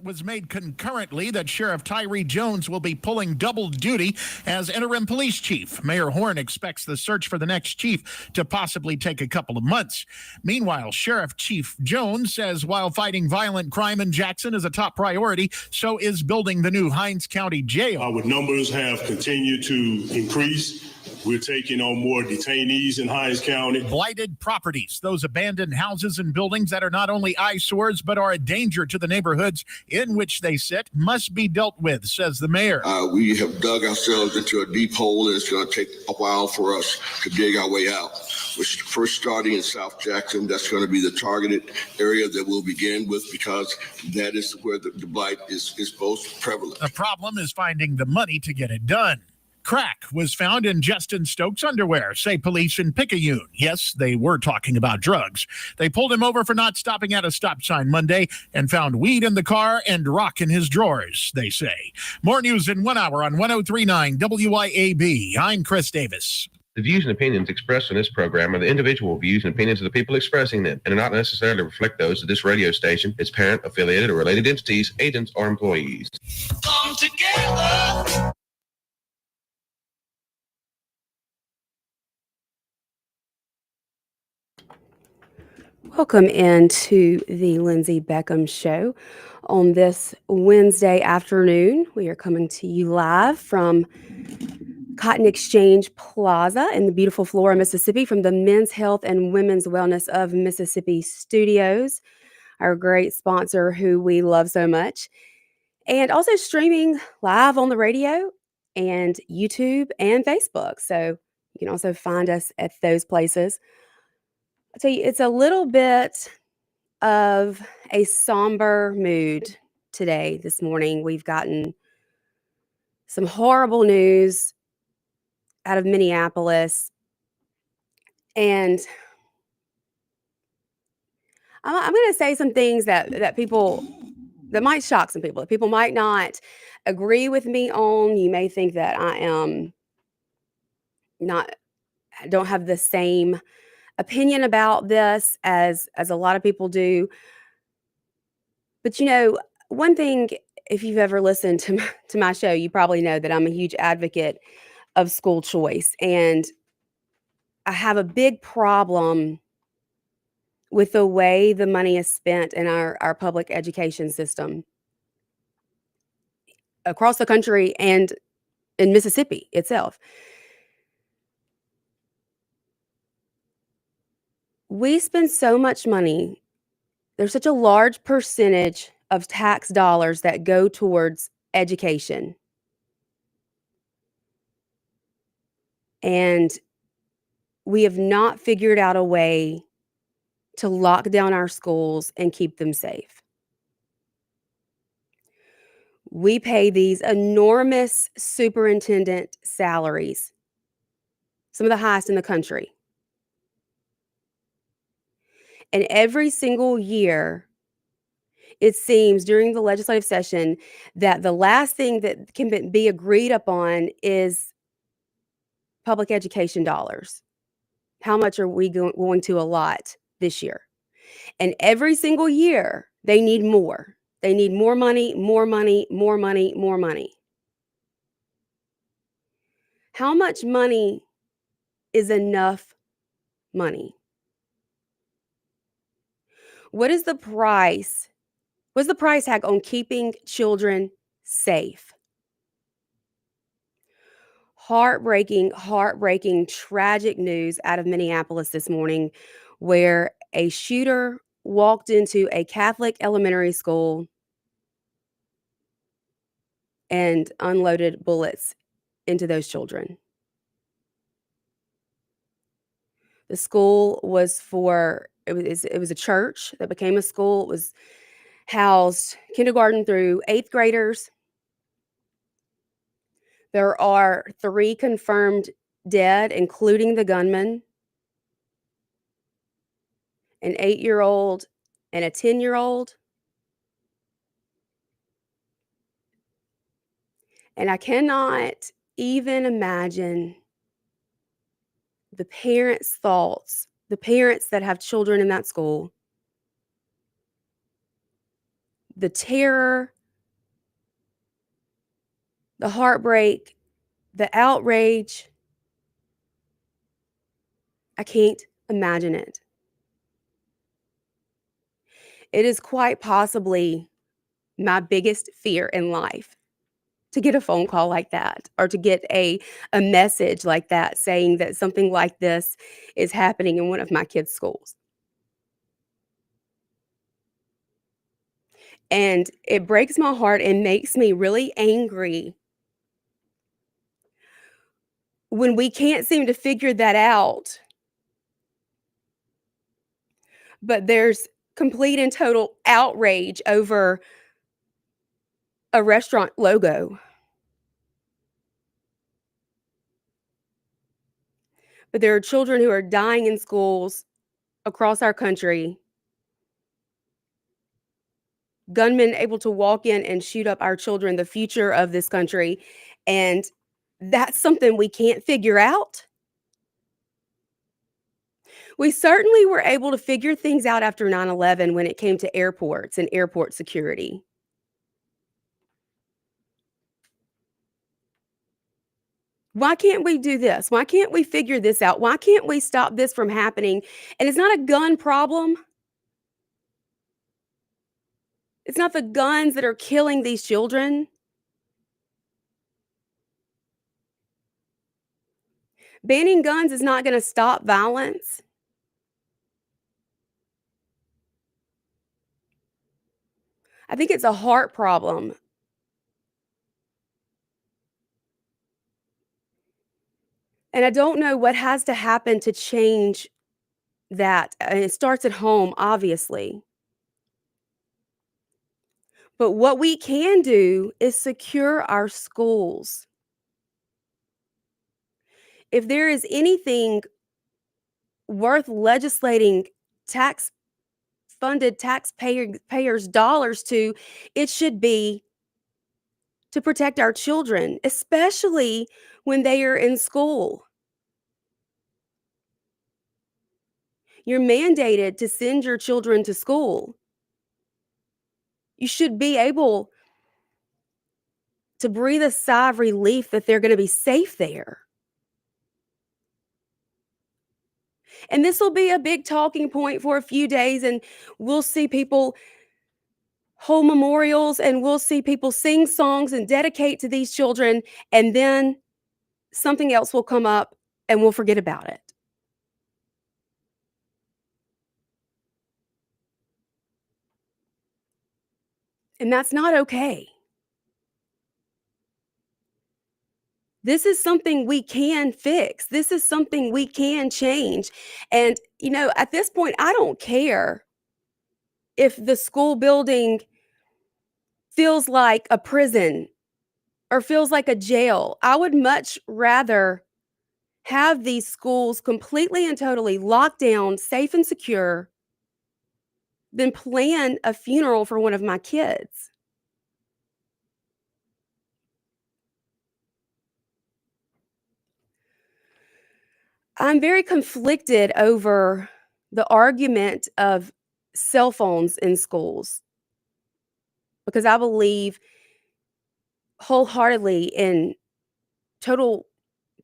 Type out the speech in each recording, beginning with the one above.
was made concurrently that Sheriff Tyree Jones will be pulling double duty as interim police chief. Mayor Horn expects the search for the next chief to possibly take a couple of months. Meanwhile, Sheriff Chief Jones says while fighting violent crime in Jackson is a top priority, so is building the new Hinds County Jail. Our numbers have continued to increase. We're taking on more detainees in Hinds County. Blighted properties, those abandoned houses and buildings that are not only eyesores but are a danger to the neighborhoods in which they sit, must be dealt with, says the mayor. We have dug ourselves into a deep hole, and it's going to take a while for us to dig our way out. We're first starting in South Jackson. That's going to be the targeted area that we'll begin with because that is where the blight is most prevalent. The problem is finding the money to get it done. Crack was found in Justin Stokes' underwear, say police in Picayune. Yes, they were talking about drugs. They pulled him over for not stopping at a stop sign Monday and found weed in the car and rock in his drawers, they say. More news in 1 hour on 103.9 WYAB. I'm Chris Davis. The views and opinions expressed on this program are the individual views and opinions of the people expressing them and do not necessarily reflect those of this radio station, its parent, affiliated, or related entities, agents, or employees. Come together. Welcome into the Lindsey Beckham Show on this Wednesday afternoon. We are coming to you live from Cotton Exchange Plaza in the beautiful Flora, Mississippi, from the Men's Health and Women's Wellness of Mississippi Studios, our great sponsor who we love so much, and also streaming live on the radio and YouTube and Facebook. So you can also find us at those places. I'll tell you, it's a little bit of a somber mood today, this morning. We've gotten some horrible news out of Minneapolis. And I'm going to say some things that might shock some people, that people might not agree with me on. You may think that I don't have the same opinion about this as a lot of people do. But one thing, if you've ever listened to my show, you probably know that I'm a huge advocate of school choice. And I have a big problem with the way the money is spent in our public education system across the country and in Mississippi itself. We spend so much money. There's such a large percentage of tax dollars that go towards education. And we have not figured out a way to lock down our schools and keep them safe. We pay these enormous superintendent salaries, some of the highest in the country. And every single year, it seems during the legislative session that the last thing that can be agreed upon is public education dollars. How much are we going to allot this year? And every single year, they need more. They need more money, more money, more money, more money. How much money is enough money? What is the price? What's the price tag on keeping children safe? Heartbreaking, tragic news out of Minneapolis this morning, where a shooter walked into a Catholic elementary school and unloaded bullets into those children. The school was it was a church that became a school. It was housed kindergarten through 8th graders. There are 3 confirmed dead, including the gunman, an 8-year-old and a 10-year-old. And I cannot even imagine the parents' thoughts, the parents that have children in that school, the terror the heartbreak, the outrage. I can't imagine it. It is quite possibly my biggest fear in life to get a phone call like that, or to get a message like that saying that something like this is happening in one of my kids' schools. And it breaks my heart and makes me really angry when we can't seem to figure that out, but there's complete and total outrage over a restaurant logo. But there are children who are dying in schools across our country, gunmen able to walk in and shoot up our children, the future of this country, and that's something we can't figure out. We certainly were able to figure things out after 9/11 when it came to airports and airport security. Why can't we do this? Why can't we figure this out? Why can't we stop this from happening? And it's not a gun problem. It's not the guns that are killing these children. Banning guns is not going to stop violence. I think it's a heart problem. And I don't know what has to happen to change that. It starts at home, obviously. But what we can do is secure our schools. If there is anything worth legislating tax-funded taxpayers' dollars to, it should be to protect our children, especially when they are in school. You're mandated to send your children to school. You should be able to breathe a sigh of relief that they're going to be safe there. And this will be a big talking point for a few days, and we'll see people hold memorials, and we'll see people sing songs and dedicate to these children, and then something else will come up and we'll forget about it. And that's not okay. This is something we can fix. This is something we can change. And, at this point, I don't care if the school building feels like a prison or feels like a jail. I would much rather have these schools completely and totally locked down, safe and secure, than plan a funeral for one of my kids. I'm very conflicted over the argument of cell phones in schools because I believe wholeheartedly in total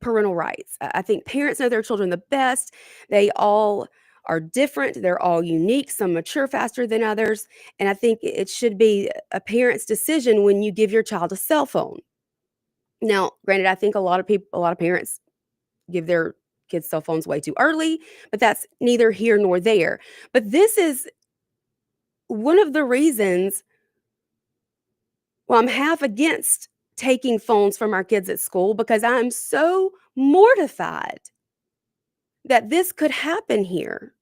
parental rights. I think parents know their children the best. They all are different. They're all unique. Some mature faster than others. And I think it should be a parent's decision when you give your child a cell phone. Now, granted, I think a lot of parents give their kids cell phones way too early, but that's neither here nor there. But this is one of the reasons why I'm half against taking phones from our kids at school, because I'm so mortified that this could happen here.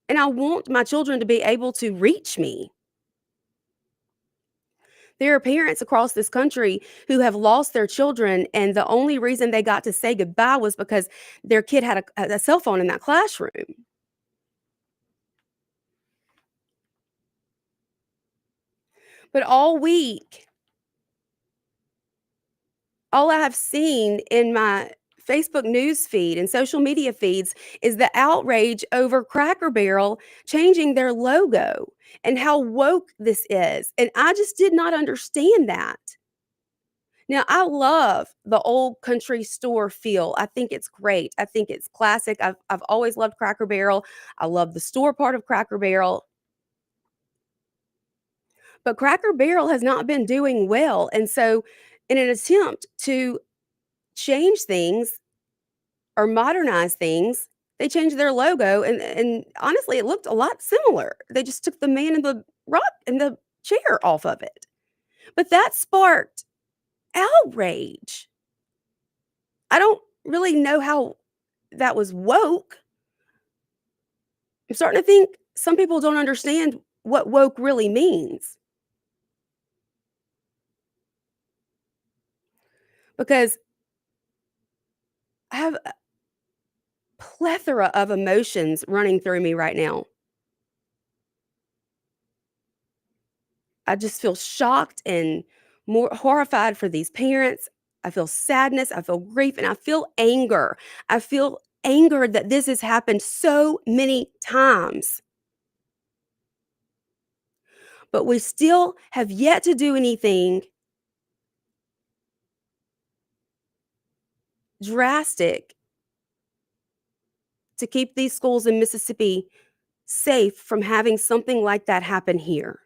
And I want my children to be able to reach me. There are parents across this country who have lost their children, and the only reason they got to say goodbye was because their kid had a cell phone in that classroom. But all week, all I have seen in my Facebook news feed and social media feeds is the outrage over Cracker Barrel changing their logo and how woke this is. And I just did not understand that. Now, I love the old country store feel. I think it's great. I think it's classic. I've always loved Cracker Barrel. I love the store part of Cracker Barrel. But Cracker Barrel has not been doing well. And so, in an attempt to change things or modernize things, they changed their logo. And honestly, it looked a lot similar. They just took the man in the rock and the chair off of it. But that sparked outrage. I don't really know how that was woke. I'm starting to think some people don't understand what woke really means. Because I have a plethora of emotions running through me right now. I just feel shocked and more horrified for these parents. I feel sadness, I feel grief, and I feel anger. I feel angered that this has happened so many times. But we still have yet to do anything drastic to keep these schools in Mississippi safe from having something like that happen here.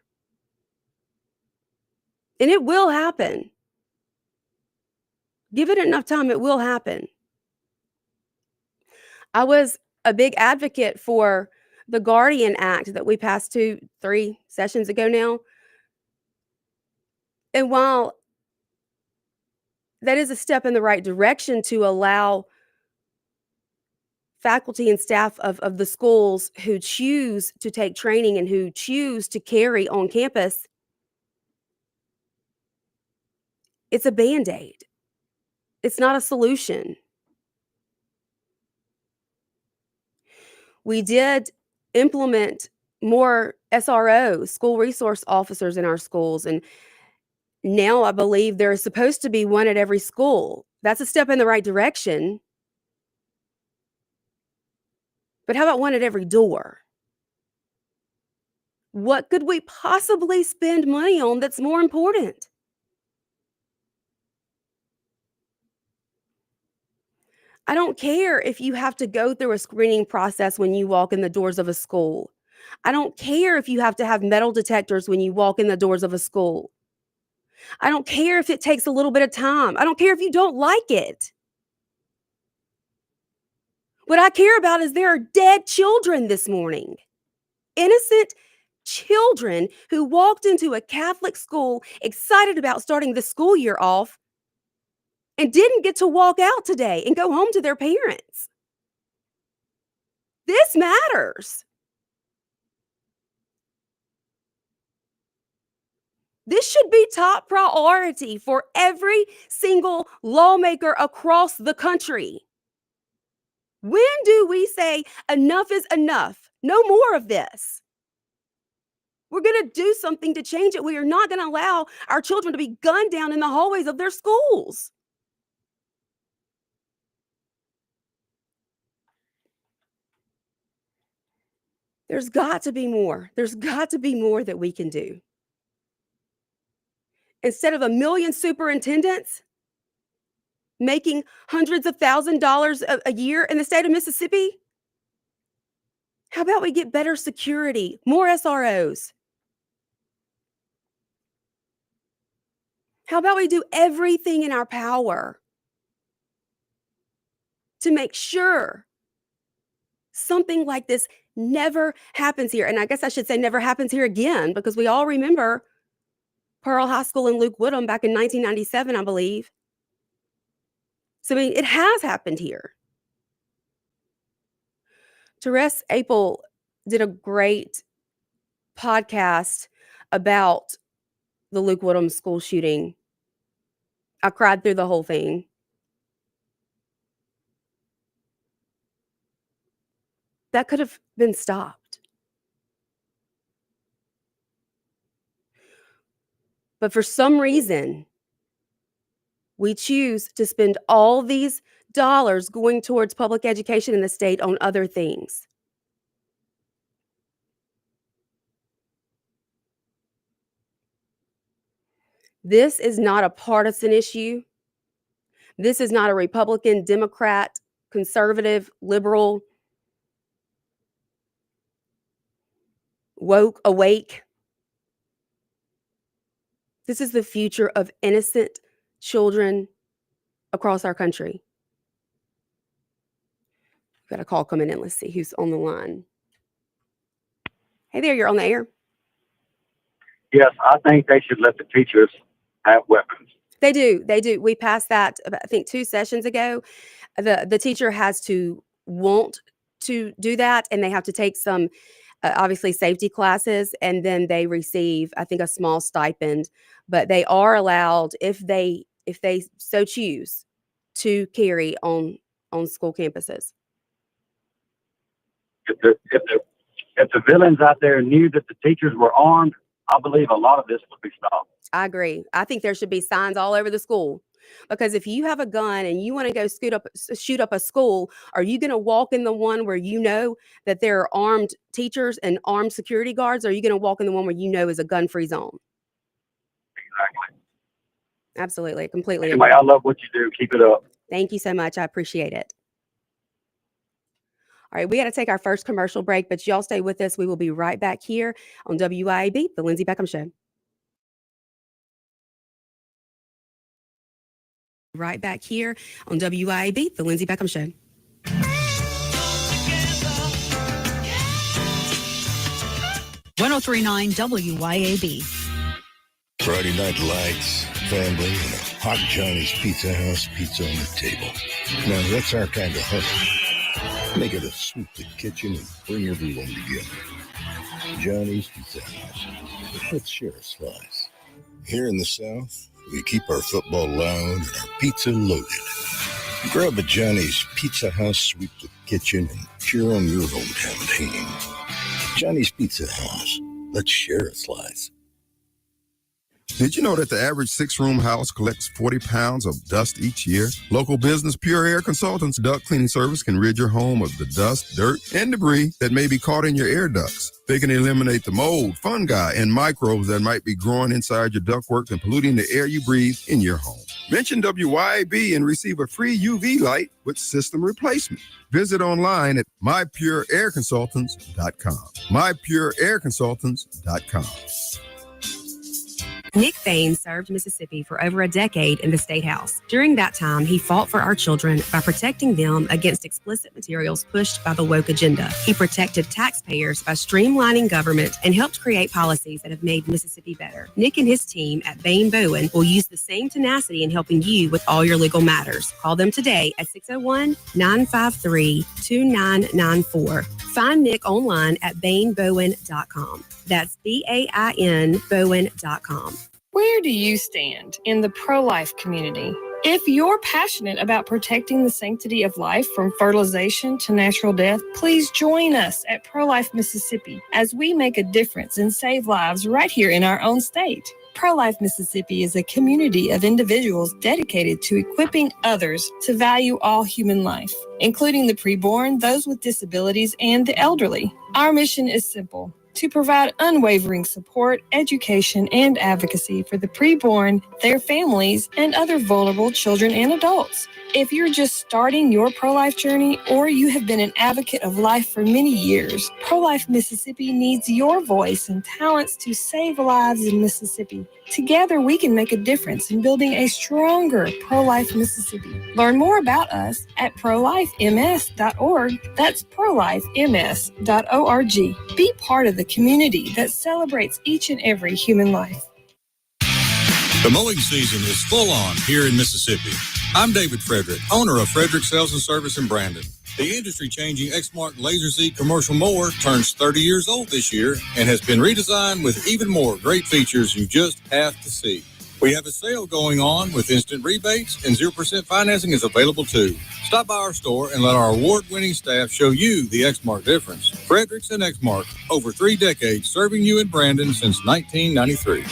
And it will happen. Give it enough time, it will happen. I was a big advocate for the Guardian Act that we passed 2-3 sessions ago now. And while that is a step in the right direction to allow faculty and staff of the schools who choose to take training and who choose to carry on campus, it's a Band-Aid. It's not a solution. We did implement more SROs, school resource officers in our schools, and now I believe there is supposed to be one at every school. That's a step in the right direction. But how about one at every door? What could we possibly spend money on that's more important? I don't care if you have to go through a screening process when you walk in the doors of a school. I don't care if you have to have metal detectors when you walk in the doors of a school. I don't care if it takes a little bit of time. I don't care if you don't like it. What I care about is there are dead children this morning. Innocent children who walked into a Catholic school excited about starting the school year off and didn't get to walk out today and go home to their parents. This matters. This should be top priority for every single lawmaker across the country. When do we say enough is enough? No more of this. We're going to do something to change it. We are not going to allow our children to be gunned down in the hallways of their schools. There's got to be more. There's got to be more that we can do. Instead of 1 million superintendents making hundreds of $1,000s a year in the state of Mississippi, how about we get better security, more SROs? How about we do everything in our power to make sure something like this never happens here? And I guess I should say never happens here again, because we all remember Pearl High School and Luke Woodham back in 1997, I believe. So, I mean, it has happened here. Therese Apel did a great podcast about the Luke Woodham school shooting. I cried through the whole thing. That could have been stopped. But for some reason, we choose to spend all these dollars going towards public education in the state on other things. This is not a partisan issue. This is not a Republican, Democrat, conservative, liberal, woke, awake. This is the future of innocent children across our country. We've got a call coming in. Let's see who's on the line. Hey there, you're on the air. Yes, I think they should let the teachers have weapons. They do. We passed that, I think, 2 sessions ago. The teacher has to want to do that, and they have to take some, obviously, safety classes, and then they receive, I think, a small stipend. But they are allowed, if they so choose, to carry on school campuses. If the villains out there knew that the teachers were armed, I believe a lot of this would be stopped. I agree. I think there should be signs all over the school, because if you have a gun and you want to go shoot up a school, are you going to walk in the one where you know that there are armed teachers and armed security guards? Or are you going to walk in the one where you know is a gun-free zone? Exactly. Absolutely. Completely. Anyway, I love what you do. Keep it up. Thank you so much. I appreciate it. All right, we got to take our first commercial break, but y'all stay with us. We will be right back here on WIAB, The Lindsey Beckham Show. Right back here on WIAB, The Lindsey Beckham Show. .1039 WIAB. Friday night lights, family, and a hot Johnny's Pizza House pizza on the table. Now that's our kind of hustle. Make it a sweep the kitchen and bring everyone together. Johnny's Pizza House. Let's share a slice. Here in the South, we keep our football loud and our pizza loaded. Grab a Johnny's Pizza House, sweep the kitchen, and cheer on your hometown team. Johnny's Pizza House. Let's share a slice. Did you know that the average 6-room house collects 40 pounds of dust each year? Local business Pure Air Consultants duct cleaning service can rid your home of the dust, dirt, and debris that may be caught in your air ducts. They can eliminate the mold, fungi, and microbes that might be growing inside your ductwork and polluting the air you breathe in your home. Mention WYAB and receive a free UV light with system replacement. Visit online at mypureairconsultants.com. mypureairconsultants.com. Nick Bain served Mississippi for over a decade in the State House. During that time, he fought for our children by protecting them against explicit materials pushed by the woke agenda. He protected taxpayers by streamlining government and helped create policies that have made Mississippi better. Nick and his team at Bain Bowen will use the same tenacity in helping you with all your legal matters. Call them today at 601-953-2994. Find Nick online at bainbowen.com. That's BAIN Bowen.com. Where do you stand in the pro-life community? If you're passionate about protecting the sanctity of life from fertilization to natural death, please join us at Pro-Life Mississippi as we make a difference and save lives right here in our own state. Pro-Life Mississippi is a community of individuals dedicated to equipping others to value all human life, including the preborn, those with disabilities, and the elderly. Our mission is simple: to provide unwavering support, education, and advocacy for the preborn, their families, and other vulnerable children and adults. If you're just starting your pro-life journey, or you have been an advocate of life for many years, Pro-Life Mississippi needs your voice and talents to save lives in Mississippi. Together, we can make a difference in building a stronger pro-life Mississippi. Learn more about us at prolifems.org. That's prolifems.org. Be part of the community that celebrates each and every human life. The mowing season is full on here in Mississippi. I'm David Frederick, owner of Frederick Sales and Service in Brandon. The industry-changing Exmark Laser Z commercial mower turns 30 years old this year and has been redesigned with even more great features you just have to see. We have a sale going on with instant rebates, and 0% financing is available too. Stop by our store and let our award-winning staff show you the Exmark difference. Fredericks and Exmark, over 3 decades serving you in Brandon since 1993.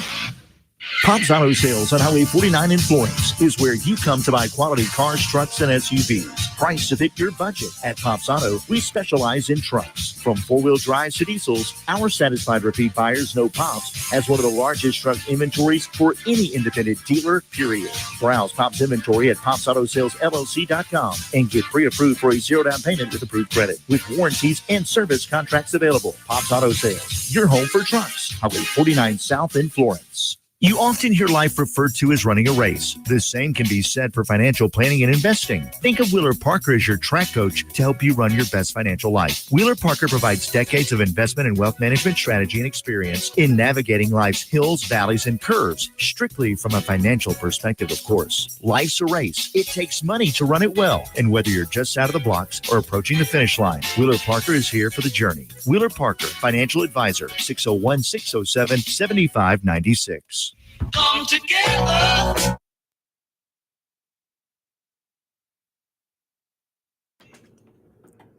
Pops Auto Sales on Highway 49 in Florence is where you come to buy quality cars, trucks, and SUVs. priced to fit your budget. At Pops Auto, we specialize in trucks. From four-wheel drives to diesels, our satisfied repeat buyers know Pops has one of the largest truck inventories for any independent dealer, period. Browse Pops inventory at popsautosalesllc.com and get pre-approved for a zero down payment with approved credit, with warranties and service contracts available. Pops Auto Sales, your home for trucks. Highway 49 South in Florence. You often hear life referred to as running a race. The same can be said for financial planning and investing. Think of Wheeler Parker as your track coach to help you run your best financial life. Wheeler Parker provides decades of investment and wealth management strategy and experience in navigating life's hills, valleys, and curves, strictly from a financial perspective, of course. Life's a race. It takes money to run it well. And whether you're just out of the blocks or approaching the finish line, Wheeler Parker is here for the journey. Wheeler Parker, financial advisor, 601-607-7596. Come together.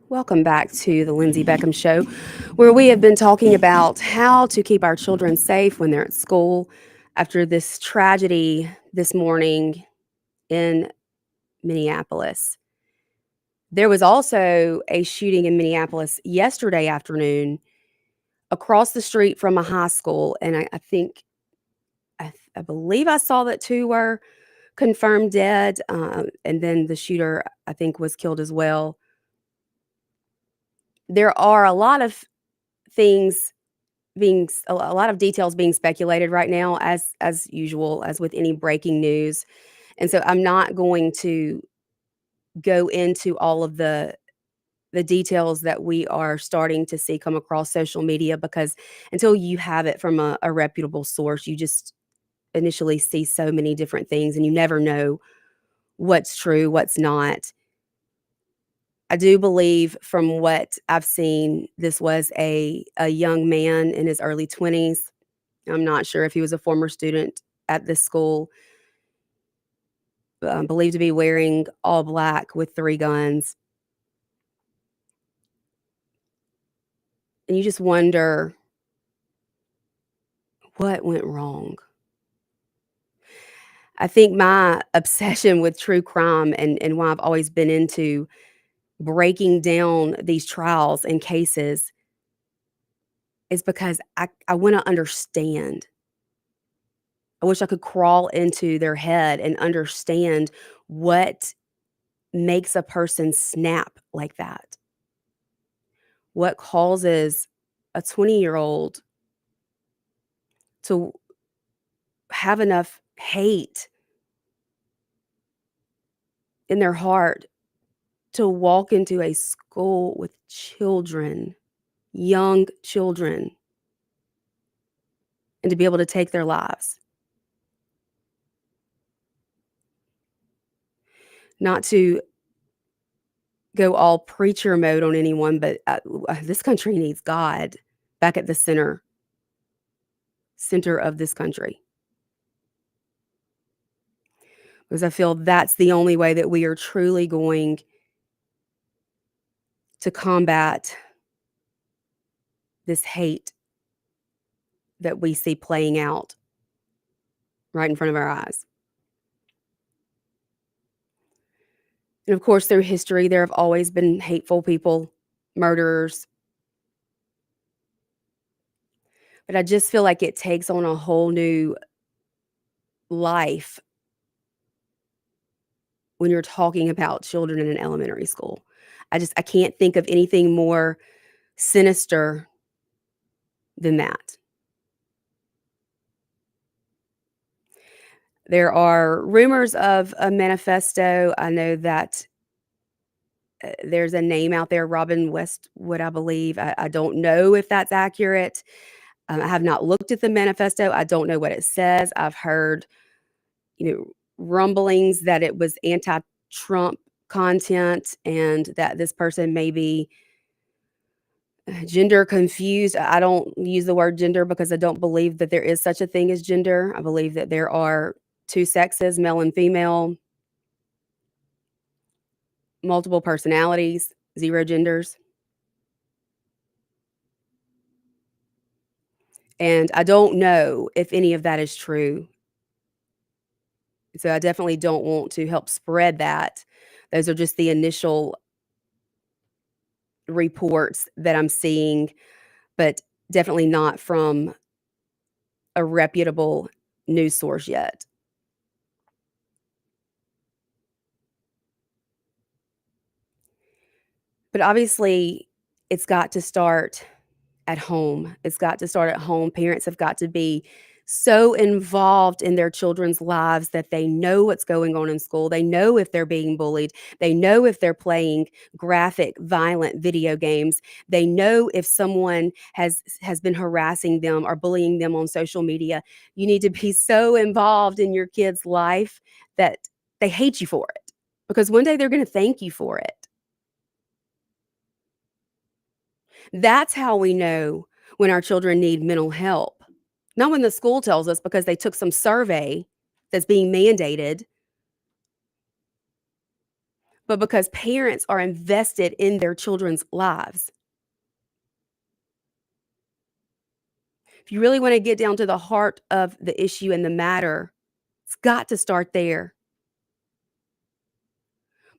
Welcome back to the Lindsey Beckham Show, where we have been talking about how to keep our children safe when they're at school after this tragedy this morning in Minneapolis. There was also a shooting in Minneapolis yesterday afternoon across the street from a high school, and I believe I saw that 2 were confirmed dead, and then the shooter, I think, was killed as well. There are a lot of things a lot of details being speculated right now, as usual, as with any breaking news, and so I'm not going to go into all of the details that we are starting to see come across social media, because until you have it from a reputable source, you just initially see so many different things and you never know what's true, what's not. I do believe, from what I've seen, this was a young man in his early 20s. I'm not sure if he was a former student at this school, believed to be wearing all black with 3 guns. And you just wonder what went wrong. I think my obsession with true crime and why I've always been into breaking down these trials and cases is because I want to understand. I wish I could crawl into their head and understand what makes a person snap like that. What causes a 20-year-old to have enough hate in their heart to walk into a school with children, young children, and to be able to take their lives. Not to go all preacher mode on anyone, but this country needs God back at the center of this country. Because I feel that's the only way that we are truly going to combat this hate that we see playing out right in front of our eyes. And of course, through history, there have always been hateful people, murderers. But I just feel like it takes on a whole new life when you're talking about children in an elementary school. I can't think of anything more sinister than that. There are rumors of a manifesto. I know that there's a name out there, Robin Westwood, I believe. I don't know if that's accurate. I have not looked at the manifesto. I don't know what it says. I've heard, rumblings that it was anti-Trump content and that this person may be gender confused. I don't use the word gender because I don't believe that there is such a thing as gender. I believe that there are 2 sexes, male and female, multiple personalities, 0 genders. And I don't know if any of that is true. So I definitely don't want to help spread that. Those are just the initial reports that I'm seeing, but definitely not from a reputable news source yet. But obviously, it's got to start at home. It's got to start at home. Parents have got to be so involved in their children's lives that they know what's going on in school. They know if they're being bullied. They know if they're playing graphic, violent video games. They know if someone has been harassing them or bullying them on social media. You need to be so involved in your kid's life that they hate you for it, because one day they're going to thank you for it. That's how we know when our children need mental help. Not when the school tells us because they took some survey that's being mandated, but because parents are invested in their children's lives. If you really want to get down to the heart of the issue and the matter, it's got to start there.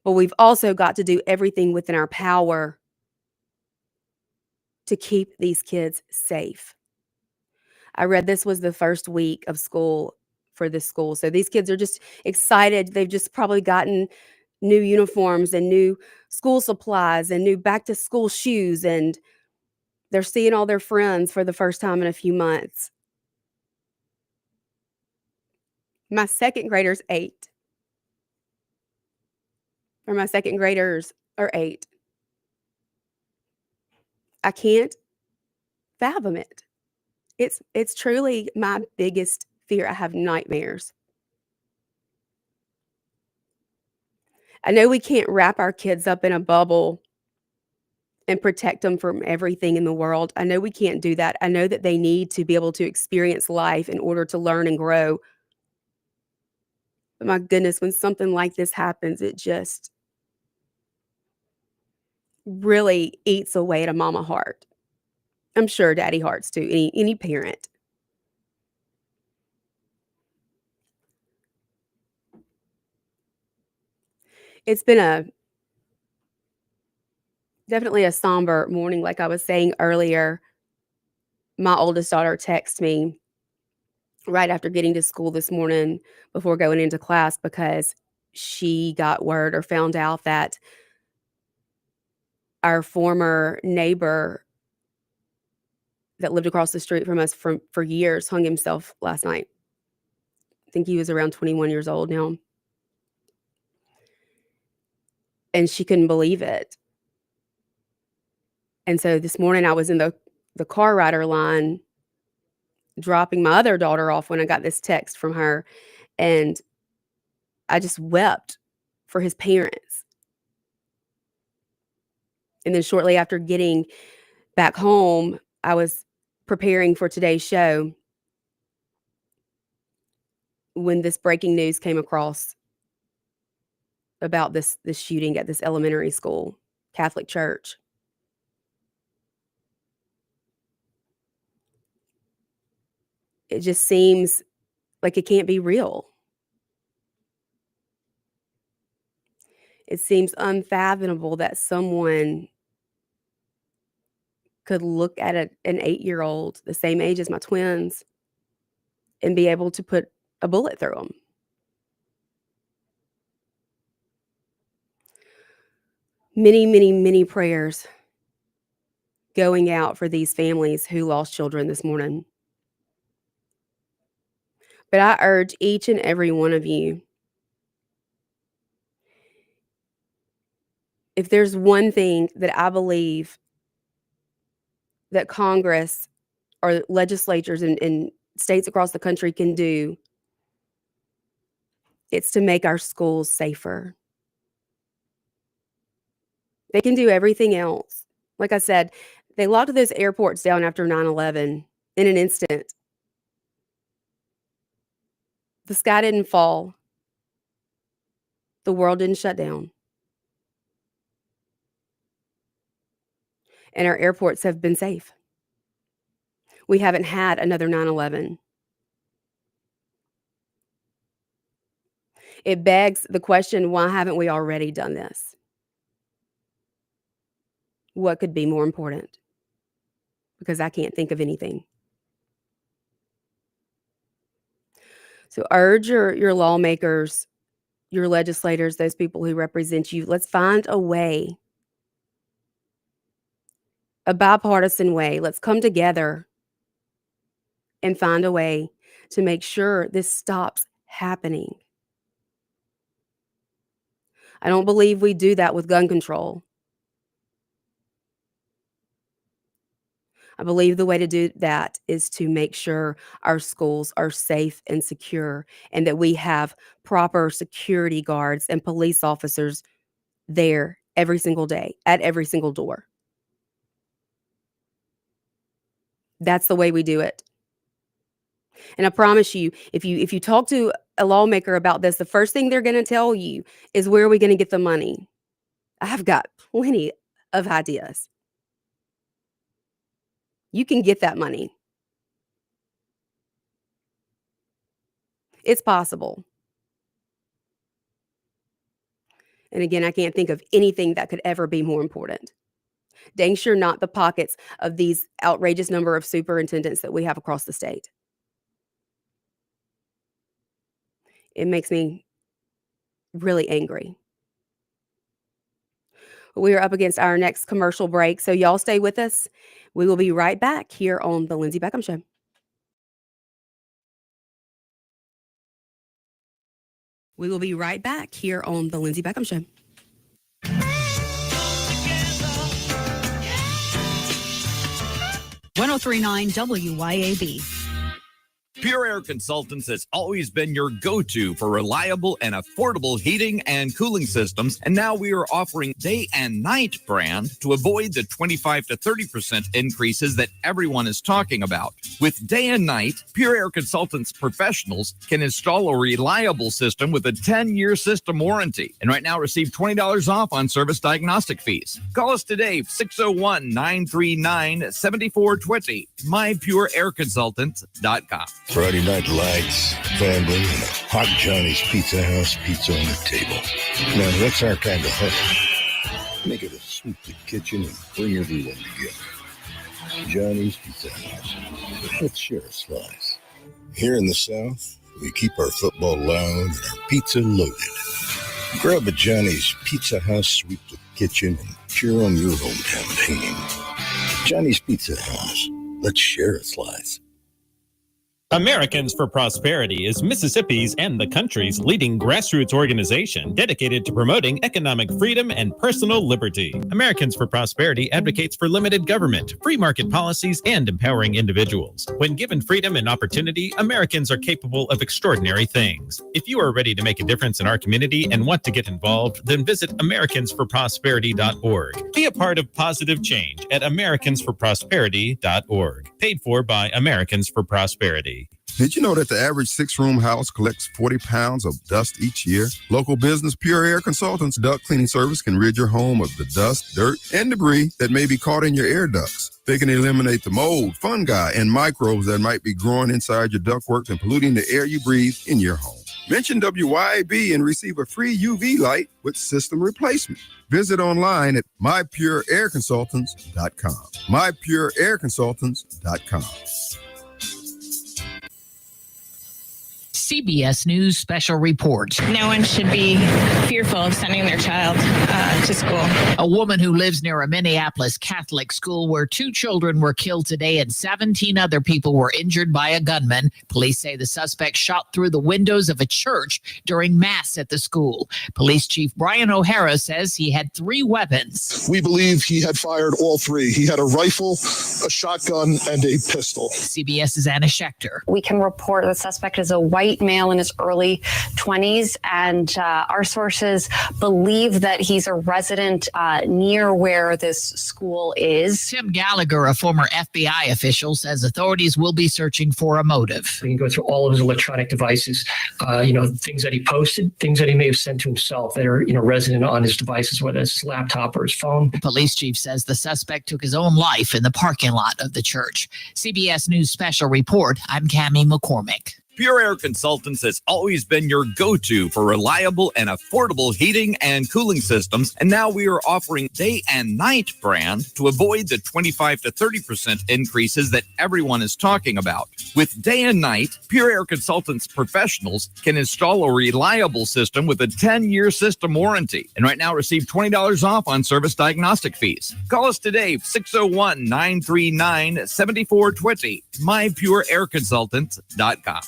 But we've also got to do everything within our power to keep these kids safe. I read this was the first week of school for this school. So these kids are just excited. They've just probably gotten new uniforms and new school supplies and new back to school shoes, and they're seeing all their friends for the first time in a few months. My second graders 8. Or my second graders are 8. I can't fathom it. It's truly my biggest fear. I have nightmares. I know we can't wrap our kids up in a bubble and protect them from everything in the world. I know we can't do that. I know that they need to be able to experience life in order to learn and grow. But my goodness, when something like this happens, it just really eats away at a mama heart. I'm sure daddy hearts too, any parent. It's been definitely a somber morning. Like I was saying earlier, my oldest daughter texted me right after getting to school this morning before going into class because she got word or found out that our former neighbor that lived across the street from us for years hung himself last night. I think he was around 21 years old now. And she couldn't believe it. And so this morning I was in the car rider line dropping my other daughter off when I got this text from her, and I just wept for his parents. And then shortly after getting back home, I was preparing for today's show when this breaking news came across about this shooting at this elementary school, Catholic church. It just seems like it can't be real. It seems unfathomable that someone could look at an 8-year-old, the same age as my twins, and be able to put a bullet through them. Many, many, many prayers going out for these families who lost children this morning. But I urge each and every one of you, if there's one thing that I believe that Congress or legislatures in states across the country can do, it's to make our schools safer. They can do everything else. Like I said, they locked those airports down after 9/11 in an instant. The sky didn't fall. The world didn't shut down. And our airports have been safe. We haven't had another 9/11. It begs the question, why haven't we already done this? What could be more important? Because I can't think of anything. So urge your lawmakers, your legislators, those people who represent you, let's find a way, a bipartisan way. Let's come together and find a way to make sure this stops happening. I don't believe we do that with gun control. I believe the way to do that is to make sure our schools are safe and secure, and that we have proper security guards and police officers there every single day at every single door. That's the way we do it. And I promise you, if you talk to a lawmaker about this, the first thing they're going to tell you is, where are we going to get the money? I've got plenty of ideas. You can get that money. It's possible. And again, I can't think of anything that could ever be more important. Dang sure not the pockets of these outrageous number of superintendents that we have across the state. It makes me really angry. We are up against our next commercial break, so y'all stay with us. We will be right back here on The Lindsey Beckham Show. We will be right back here on The Lindsey Beckham Show. .1039 WYAB. Pure Air Consultants has always been your go-to for reliable and affordable heating and cooling systems, and now we are offering Day and Night brand to avoid the 25 to 30% increases that everyone is talking about. With Day and Night, Pure Air Consultants professionals can install a reliable system with a 10-year system warranty, and right now receive $20 off on service diagnostic fees. Call us today, 601-939-7420, mypureairconsultants.com. Friday Night Lights, family, and a hot Johnny's Pizza House pizza on the table. Now, that's our kind of hunt. Make it a sweep the kitchen and bring everyone together. Johnny's Pizza House. Let's share a slice. Here in the South, we keep our football loud and our pizza loaded. Grab a Johnny's Pizza House, sweep the kitchen, and cheer on your hometown team. Johnny's Pizza House. Let's share a slice. Americans for Prosperity is Mississippi's and the country's leading grassroots organization dedicated to promoting economic freedom and personal liberty. Americans for Prosperity advocates for limited government, free market policies, and empowering individuals. When given freedom and opportunity, Americans are capable of extraordinary things. If you are ready to make a difference in our community and want to get involved, then visit americansforprosperity.org. Be a part of positive change at americansforprosperity.org. Paid for by Americans for Prosperity. Did you know that the average 6-room house collects 40 pounds of dust each year? Local business Pure Air Consultants duct cleaning service can rid your home of the dust, dirt, and debris that may be caught in your air ducts. They can eliminate the mold, fungi, and microbes that might be growing inside your ductwork and polluting the air you breathe in your home. Mention WYAB and receive a free UV light with system replacement. Visit online at mypureairconsultants.com. mypureairconsultants.com. CBS News special report. No one should be fearful of sending their child to school. A woman who lives near a Minneapolis Catholic school where 2 children were killed today and 17 other people were injured by a gunman. Police say the suspect shot through the windows of a church during mass at the school. Police Chief Brian O'Hara says he had 3 weapons. We believe he had fired all 3. He had a rifle, a shotgun, and a pistol. CBS's Anna Schechter. We can report the suspect is a white male in his early 20s, and our sources believe that he's a resident near where this school is. Tim Gallagher, a former FBI official, says authorities will be searching for a motive. We can go through all of his electronic devices, things that he posted, things that he may have sent to himself that are, resident on his devices, whether it's his laptop or his phone. The police chief says the suspect took his own life in the parking lot of the church. CBS News special report. I'm Cammie McCormick. Pure Air Consultants has always been your go-to for reliable and affordable heating and cooling systems, and now we are offering day and night brand to avoid the 25 to 30% increases that everyone is talking about. With day and night, Pure Air Consultants professionals can install a reliable system with a 10-year system warranty, and right now receive $20 off on service diagnostic fees. Call us today, 601-939-7420, mypureairconsultants.com.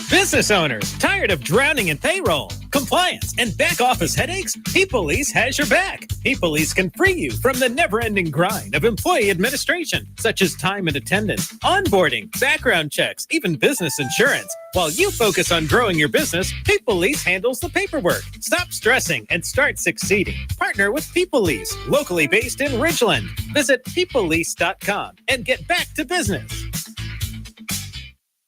Business owners, tired of drowning in payroll, compliance, and back office headaches? ePolice has your back. ePolice can free you from the never-ending grind of employee administration, such as time and attendance, onboarding, background checks, even business insurance. While you focus on growing your business, ePolice handles the paperwork. Stop stressing and start succeeding. Partner with ePolice, locally based in Ridgeland. Visit ePolice.com and get back to business.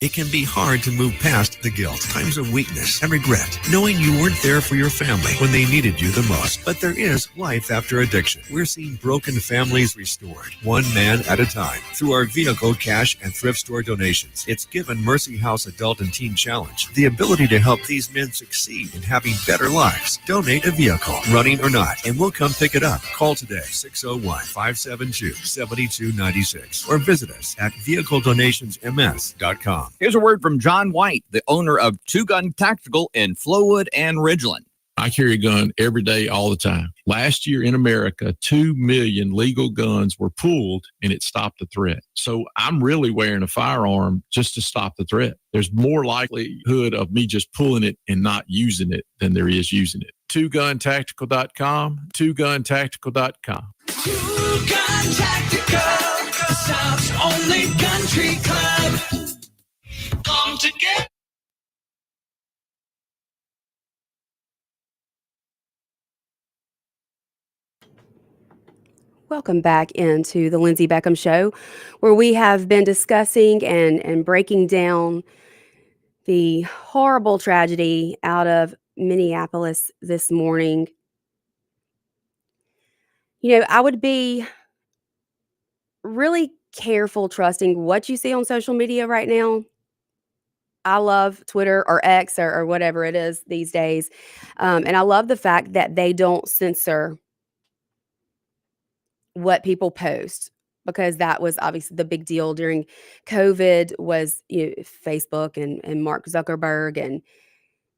It can be hard to move past the guilt, times of weakness, and regret, knowing you weren't there for your family when they needed you the most. But there is life after addiction. We're seeing broken families restored, one man at a time, through our vehicle, cash, and thrift store donations. It's given Mercy House Adult and Teen Challenge the ability to help these men succeed in having better lives. Donate a vehicle, running or not, and we'll come pick it up. Call today, 601-572-7296, or visit us at vehicledonationsms.com. Here's a word from John White, the owner of Two Gun Tactical in Flowood and Ridgeland. I carry a gun every day, all the time. Last year in America, 2 million legal guns were pulled, and it stopped the threat. So I'm really wearing a firearm just to stop the threat. There's more likelihood of me just pulling it and not using it than there is using it. TwoGunTactical.com, TwoGunTactical.com. Two Gun Tactical, the South's only country club. Come together. Welcome back into the Lindsey Beckham Show, where we have been discussing and breaking down the horrible tragedy out of Minneapolis this morning. You know, I would be really careful trusting what you see on social media right now. I love Twitter or X or whatever it is these days. And I love the fact that they don't censor what people post, because that was obviously the big deal during COVID was, you know, Facebook and Mark Zuckerberg and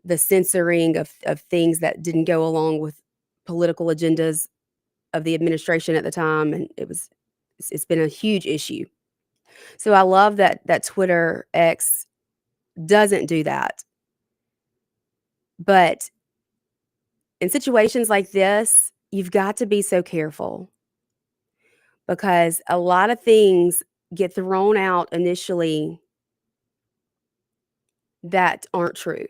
the censoring of things that didn't go along with political agendas of the administration at the time. And it's been a huge issue. So I love that Twitter X doesn't do that. But in situations like this, you've got to be so careful, because a lot of things get thrown out initially that aren't true.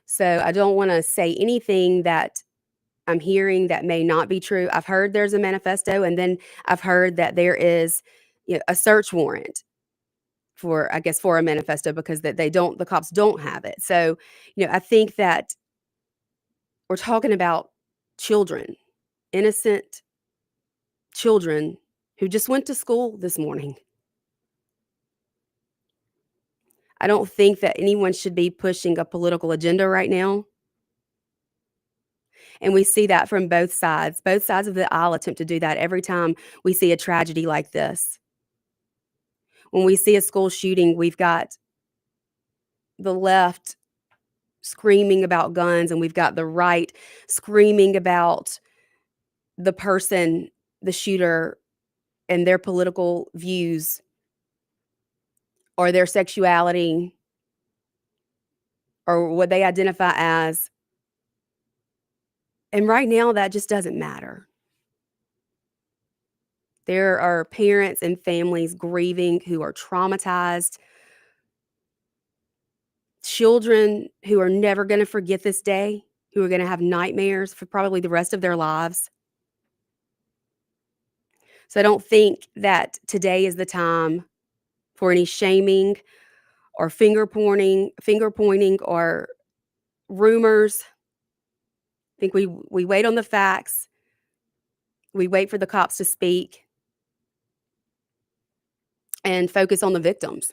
So I don't want to say anything that I'm hearing that may not be true. I've heard there's a manifesto, and then I've heard that there is, you know, a search warrant for a manifesto, because the cops don't have it. So, you know, I think that we're talking about children, innocent children who just went to school this morning. I don't think that anyone should be pushing a political agenda right now. And we see that from both sides. Both sides of the aisle attempt to do that every time we see a tragedy like this. When we see a school shooting, we've got the left screaming about guns, and we've got the right screaming about the person, the shooter, and their political views or their sexuality or what they identify as. And right now, that just doesn't matter. There are parents and families grieving who are traumatized, children who are never going to forget this day, who are going to have nightmares for probably the rest of their lives. So I don't think that today is the time for any shaming or finger pointing or rumors. I think we wait on the facts. We wait for the cops to speak and focus on the victims.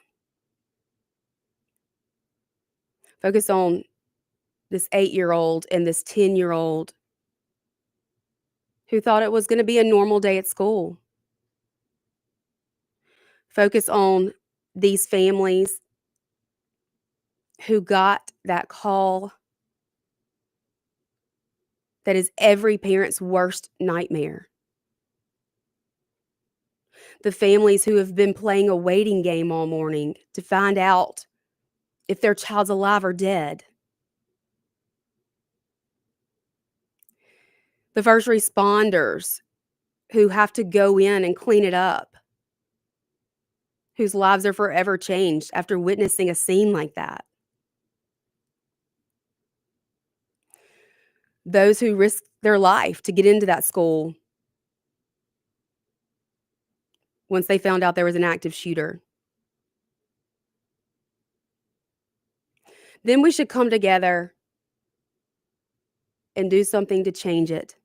Focus on this 8-year-old and this 10-year-old who thought it was going to be a normal day at school. Focus on these families who got that call that is every parent's worst nightmare. The families who have been playing a waiting game all morning to find out if their child's alive or dead. The first responders who have to go in and clean it up, whose lives are forever changed after witnessing a scene like that. Those who risked their life to get into that school once they found out there was an active shooter. Then we should come together and do something to change it,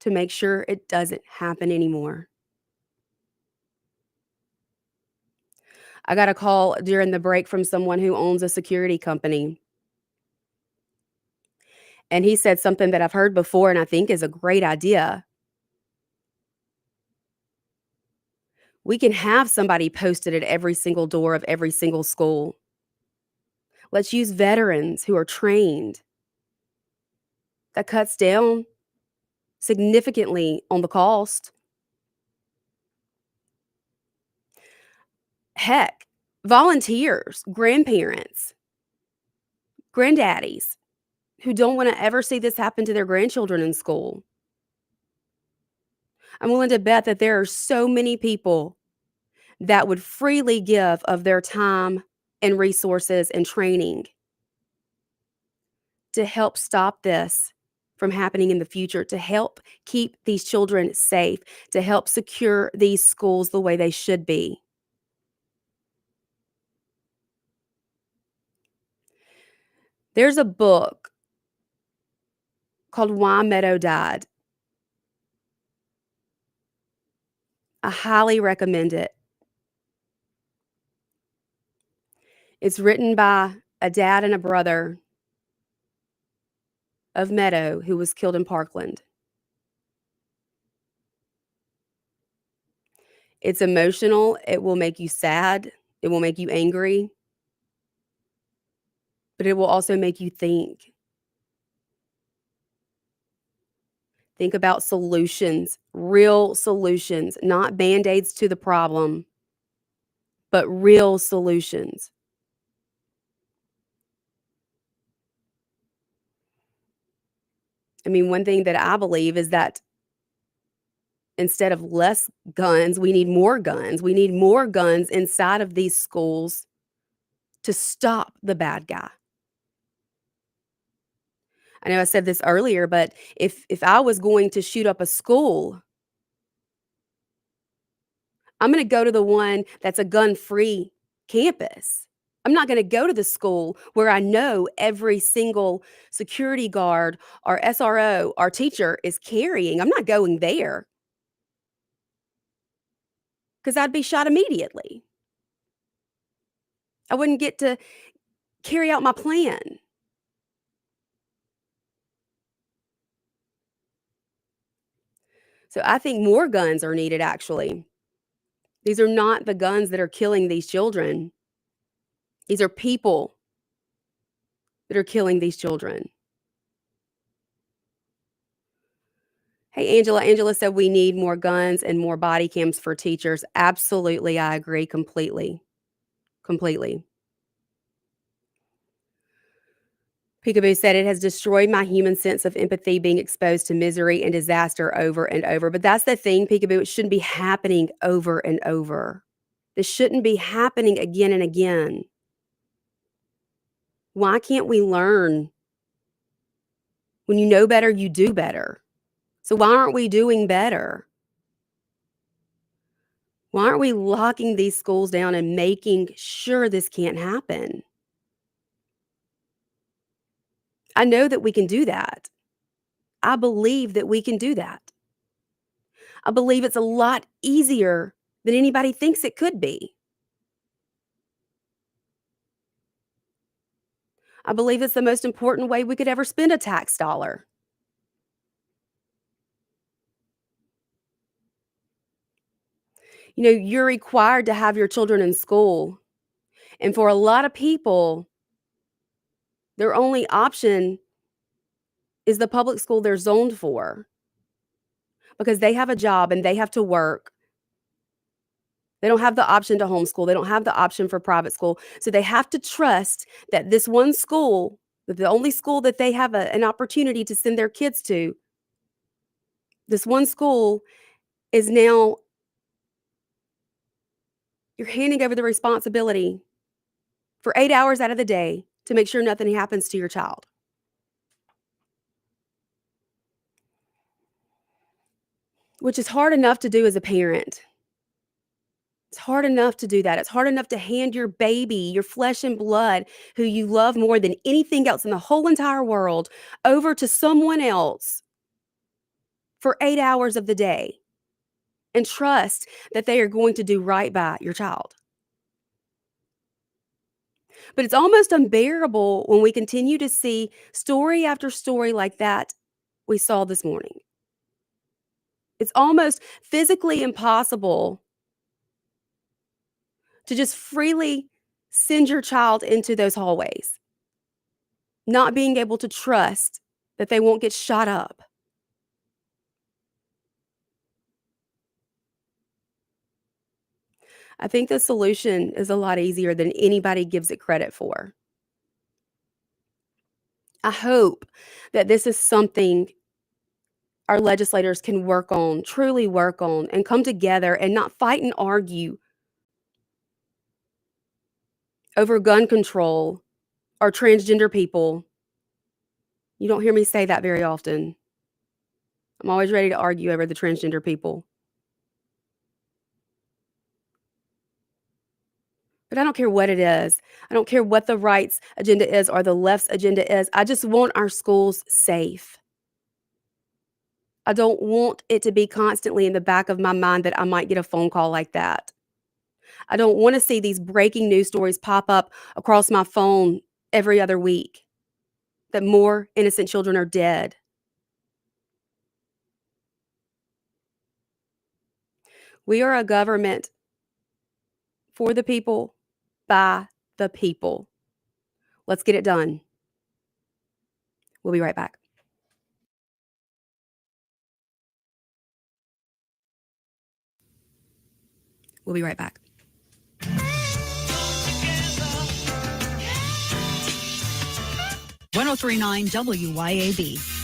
to make sure it doesn't happen anymore. I got a call during the break from someone who owns a security company. And he said something that I've heard before and I think is a great idea. We can have somebody posted at every single door of every single school. Let's use veterans who are trained. That cuts down significantly on the cost. Heck, volunteers, grandparents, granddaddies who don't want to ever see this happen to their grandchildren in school. I'm willing to bet that there are so many people that would freely give of their time and resources and training to help stop this from happening in the future, to help keep these children safe, to help secure these schools the way they should be. There's a book called Why Meadow Died. I highly recommend it. It's written by a dad and a brother of Meadow who was killed in Parkland. It's emotional. It will make you sad. It will make you angry. But it will also make you think. Think about solutions, real solutions, not band-aids to the problem, but real solutions. I mean, one thing that I believe is that instead of less guns, we need more guns. We need more guns inside of these schools to stop the bad guy. I know I said this earlier, but if I was going to shoot up a school, I'm going to go to the one that's a gun-free campus. I'm not going to go to the school where I know every single security guard or SRO or teacher is carrying. I'm not going there because I'd be shot immediately. I wouldn't get to carry out my plan. So I think more guns are needed, actually. These are not the guns that are killing these children. These are people that are killing these children. Hey, Angela. Angela said we need more guns and more body cams for teachers. Absolutely, I agree completely. Completely. Peekaboo said it has destroyed my human sense of empathy being exposed to misery and disaster over and over. But that's the thing, Peekaboo. It shouldn't be happening over and over. This shouldn't be happening again and again. Why can't we learn? When you know better, you do better. So why aren't we doing better? Why aren't we locking these schools down and making sure this can't happen? I know that we can do that. I believe that we can do that. I believe it's a lot easier than anybody thinks it could be. I believe it's the most important way we could ever spend a tax dollar. You know, you're required to have your children in school. And for a lot of people, their only option is the public school they're zoned for because they have a job and they have to work. They don't have the option to homeschool. They don't have the option for private school. So they have to trust that this one school, the only school that they have an opportunity to send their kids to, this one school is now, you're handing over the responsibility for 8 hours out of the day to make sure nothing happens to your child. Which is hard enough to do as a parent. It's hard enough to do that. It's hard enough to hand your baby, your flesh and blood, who you love more than anything else in the whole entire world, over to someone else for 8 hours of the day and trust that they are going to do right by your child. But it's almost unbearable when we continue to see story after story like that we saw this morning. It's almost physically impossible to just freely send your child into those hallways, not being able to trust that they won't get shot up. I think the solution is a lot easier than anybody gives it credit for. I hope that this is something our legislators can work on, truly work on, and come together and not fight and argue over gun control or transgender people. You don't hear me say that very often. I'm always ready to argue over the transgender people. But I don't care what it is. I don't care what the right's agenda is or the left's agenda is. I just want our schools safe. I don't want it to be constantly in the back of my mind that I might get a phone call like that. I don't want to see these breaking news stories pop up across my phone every other week that more innocent children are dead. We are a government for the people, by the people. Let's get it done. We'll be right back. We'll be right back. .1039 WYAB.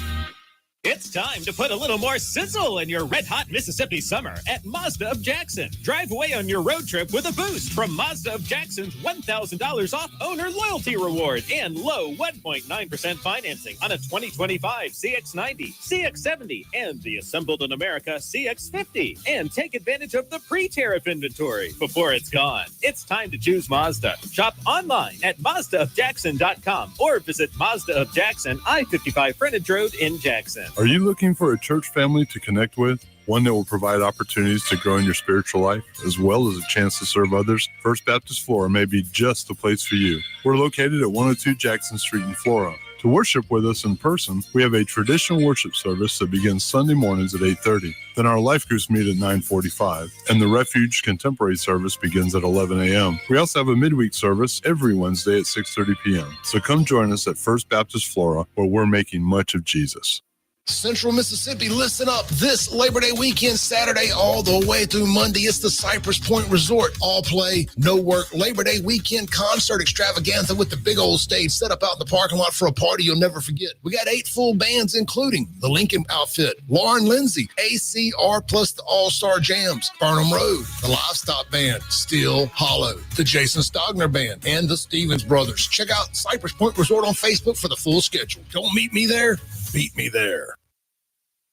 It's time to put a little more sizzle in your red-hot Mississippi summer at Mazda of Jackson. Drive away on your road trip with a boost from Mazda of Jackson's $1,000 off owner loyalty reward and low 1.9% financing on a 2025 CX-90, CX-70, and the assembled in America CX-50. And take advantage of the pre-tariff inventory before it's gone. It's time to choose Mazda. Shop online at MazdaofJackson.com or visit Mazda of Jackson, I-55 Frontage Road in Jackson. Are you looking for a church family to connect with? One that will provide opportunities to grow in your spiritual life, as well as a chance to serve others? First Baptist Flora may be just the place for you. We're located at 102 Jackson Street in Flora. To worship with us in person, we have a traditional worship service that begins Sunday mornings at 8:30. Then our life groups meet at 9:45, and the Refuge Contemporary service begins at 11 a.m. We also have a midweek service every Wednesday at 6:30 p.m. So come join us at First Baptist Flora, where we're making much of Jesus. Central Mississippi, listen up. This Labor Day weekend, Saturday all the way through Monday, it's the Cypress Point Resort. All play, no work. Labor Day weekend concert extravaganza with the big old stage set up out in the parking lot for a party you'll never forget. We got 8 full bands, including the Lincoln Outfit, Lauren Lindsay, ACR plus the All-Star Jams, Burnham Road, the Livestock Band, Still Hollow, the Jason Stogner Band, and the Stevens Brothers. Check out Cypress Point Resort on Facebook for the full schedule. Don't meet me there, beat me there.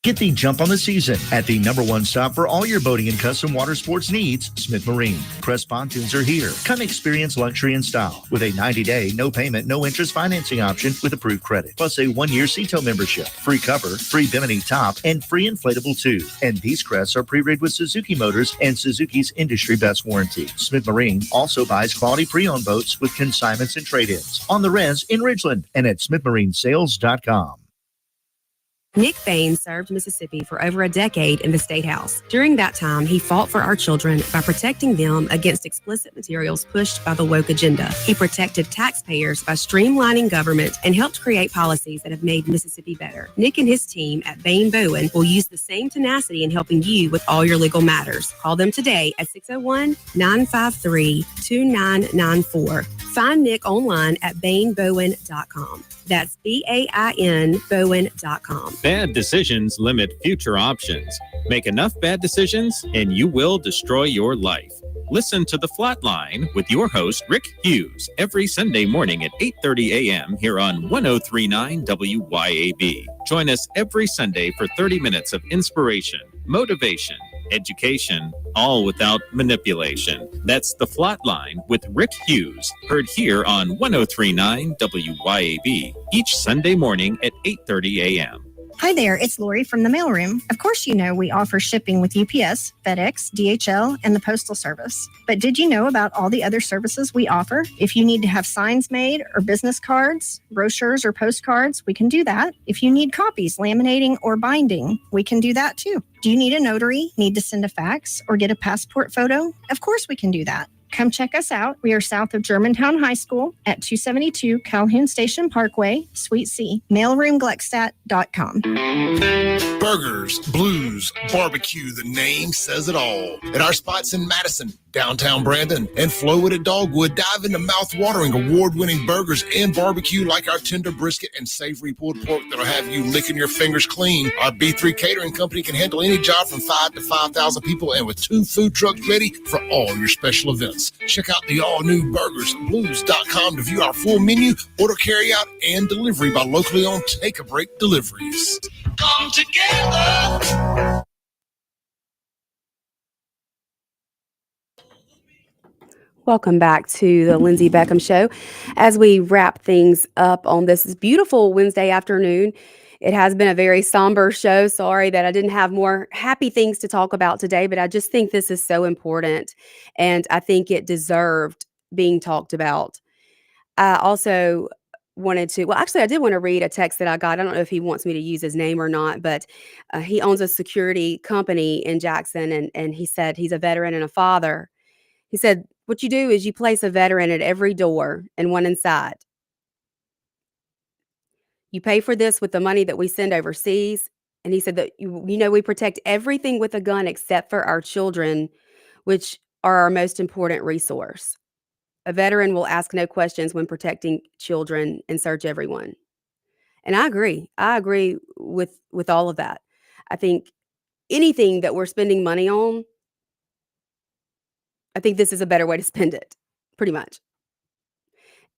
Get the jump on the season at the #1 stop for all your boating and custom water sports needs, Smith Marine. Crest pontoons are here. Come experience luxury and style with a 90-day, no payment, no interest financing option with approved credit. Plus a 1-year CTO membership, free cover, free Bimini top, and free inflatable tube. And these crests are pre-rigged with Suzuki motors and Suzuki's industry best warranty. Smith Marine also buys quality pre-owned boats with consignments and trade-ins. On the res in Ridgeland and at smithmarinesales.com. Nick Bain served Mississippi for over a decade in the State House. During that time, he fought for our children by protecting them against explicit materials pushed by the woke agenda. He protected taxpayers by streamlining government and helped create policies that have made Mississippi better. Nick and his team at Bain Bowen will use the same tenacity in helping you with all your legal matters. Call them today at 601-953-2994. Find Nick online at bainbowen.com. That's BAIN Bowen.com. Bad decisions limit future options. Make enough bad decisions and you will destroy your life. Listen to The Flatline with your host, Rick Hughes, every Sunday morning at 8:30 a.m. here on 1039 WYAB. Join us every Sunday for 30 minutes of inspiration, motivation, education, all without manipulation. That's The Flatline with Rick Hughes, heard here on 1039 WYAB each Sunday morning at 8:30 a.m. Hi there, it's Lori from the mailroom. Of course you know we offer shipping with UPS, FedEx, DHL, and the Postal Service. But did you know about all the other services we offer? If you need to have signs made or business cards, brochures, or postcards, we can do that. If you need copies, laminating, or binding, we can do that too. Do you need a notary, need to send a fax, or get a passport photo? Of course we can do that. Come check us out. We are south of Germantown High School at 272 Calhoun Station Parkway, Suite C, mailroomgluckstadt.com. Burgers, blues, barbecue, the name says it all. At our spots in Madison, downtown Brandon, and Flowood at Dogwood, dive into mouth-watering, award-winning burgers and barbecue like our tender brisket and savory pulled pork that'll have you licking your fingers clean. Our B3 Catering Company can handle any job from 5 to 5,000 people and with 2 food trucks ready for all your special events. Check out the all-new burgersblues.com to view our full menu, order carryout, and delivery by locally owned Take-A-Break Deliveries. Come together. Welcome back to the Lindsey Beckham Show. As we wrap things up on this beautiful Wednesday afternoon, it has been a very somber show. Sorry that I didn't have more happy things to talk about today, but I just think this is so important, and I think it deserved being talked about. I also wanted to, well, actually, I did want to read a text that I got. I don't know if he wants me to use his name or not, but he owns a security company in Jackson, and he said he's a veteran and a father. He said, what you do is you place a veteran at every door and one inside. You pay for this with the money that we send overseas. And he said that, we protect everything with a gun except for our children, which are our most important resource. A veteran will ask no questions when protecting children and search everyone. And I agree. I agree with all of that. I think anything that we're spending money on, I think this is a better way to spend it, pretty much.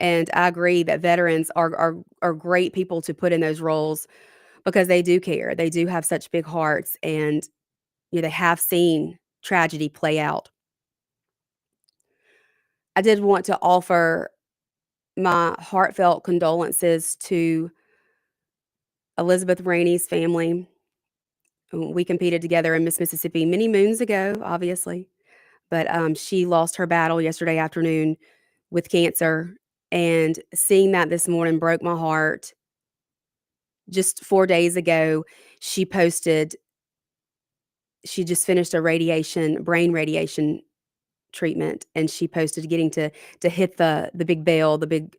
And I agree that veterans are great people to put in those roles because they do care. They do have such big hearts, and they have seen tragedy play out. I did want to offer my heartfelt condolences to Elizabeth Rainey's family. We competed together in Miss Mississippi many moons ago, obviously. But she lost her battle yesterday afternoon with cancer. And seeing that this morning broke my heart. Just 4 days ago, she posted, she just finished a brain radiation treatment. And she posted getting to hit the big bell, the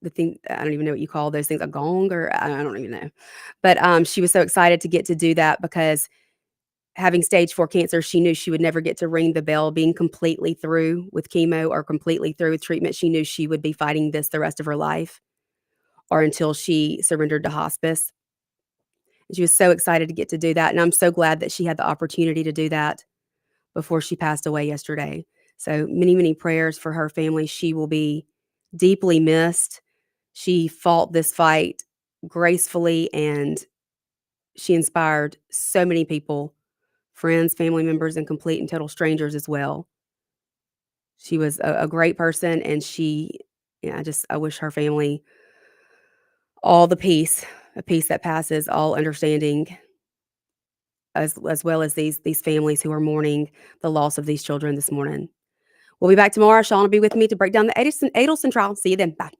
thing, I don't even know what you call those things, a gong, or I don't even know. But she was so excited to get to do that because having stage 4 cancer, she knew she would never get to ring the bell. Being completely through with chemo or completely through with treatment, she knew she would be fighting this the rest of her life or until she surrendered to hospice. And she was so excited to get to do that. And I'm so glad that she had the opportunity to do that before she passed away yesterday. So many, many prayers for her family. She will be deeply missed. She fought this fight gracefully, and she inspired so many people, friends, family members, and complete and total strangers as well. She was a great person, and I wish her family all the peace, a peace that passes all understanding, as well as these families who are mourning the loss of these children this morning. We'll be back tomorrow. Sean will be with me to break down the Adelson trial. See you then. Bye.